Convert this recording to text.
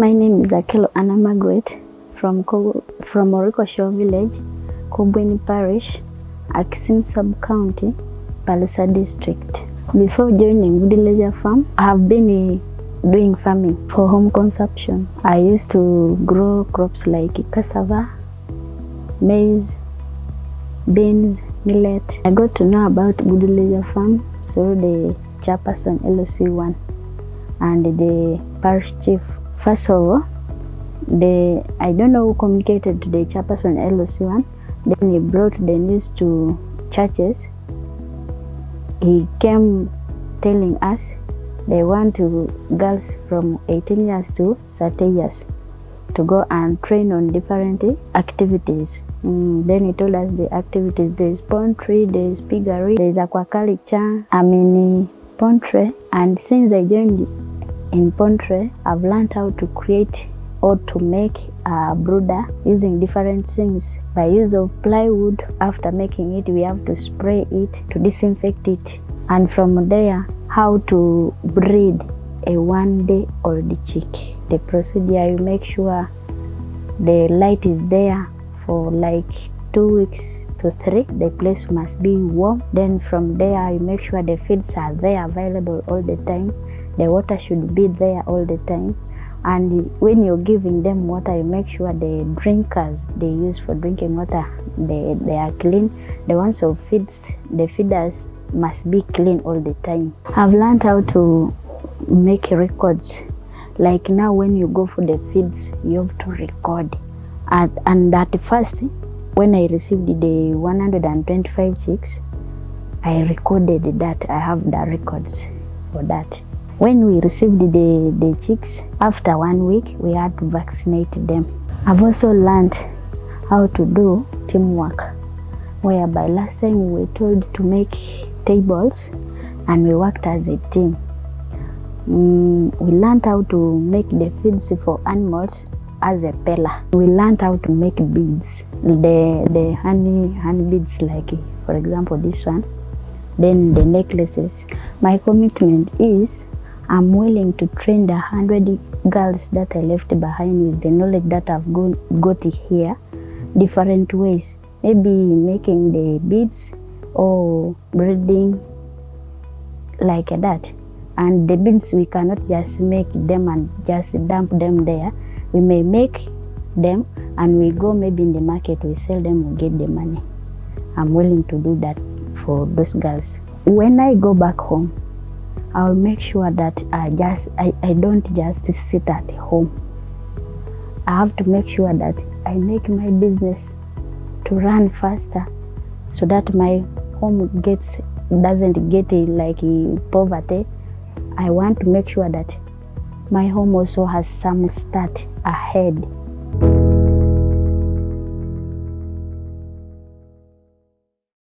My name is Akello Anna Margret from Oriko Shore Village, Kobweni Parish, Akisim Sub-County, Pallisa District. Before joining Gudie Leisure Farm, I have been doing farming for home consumption. I used to grow crops like cassava, maize, beans, millet. I got to know about Gudie Leisure Farm through the chairperson LOC1 and the parish chief. First of all, I don't know who communicated to the chairperson LOC1. Then he brought the news to churches. He came telling us they want girls from 18 years to 30 years to go and train on different activities. Then he told us the activities. There is poultry, there is piggery, there is aquaculture, poultry. And since I joined in poultry, I've learned how to create or to make a brooder using different things. By use of plywood, after making it, we have to spray it to disinfect it. And from there, how to breed a one-day-old chick. The procedure, you make sure the light is there for like 2 weeks to 3. The place must be warm. Then from there, you make sure the feeds are there available all the time. The water should be there all the time. And when you're giving them water, you make sure the drinkers they use for drinking water, they are clean. The ones who the feeders must be clean all the time. I've learned how to make records. Like now when you go for the feeds, you have to record. And at first, when I received the 125 chicks, I recorded that. I have the records for that. When we received the chicks, after 1 week, we had to vaccinate them. I've also learned how to do teamwork, whereby last time we were told to make tables and we worked as a team. We learned how to make the feeds for animals as a pillar. We learned how to make beads, the honey beads, like for example this one. Then the necklaces. My commitment is I'm willing to train the 100 girls that I left behind with the knowledge that I've got here, different ways. Maybe making the beads or breeding like that. And the beads, we cannot just make them and just dump them there. We may make them and we go maybe in the market, we sell them, we get the money. I'm willing to do that for those girls. When I go back home, I'll make sure that I don't just sit at home. I have to make sure that I make my business to run faster so that my home doesn't get like poverty. I want to make sure that my home also has some start ahead.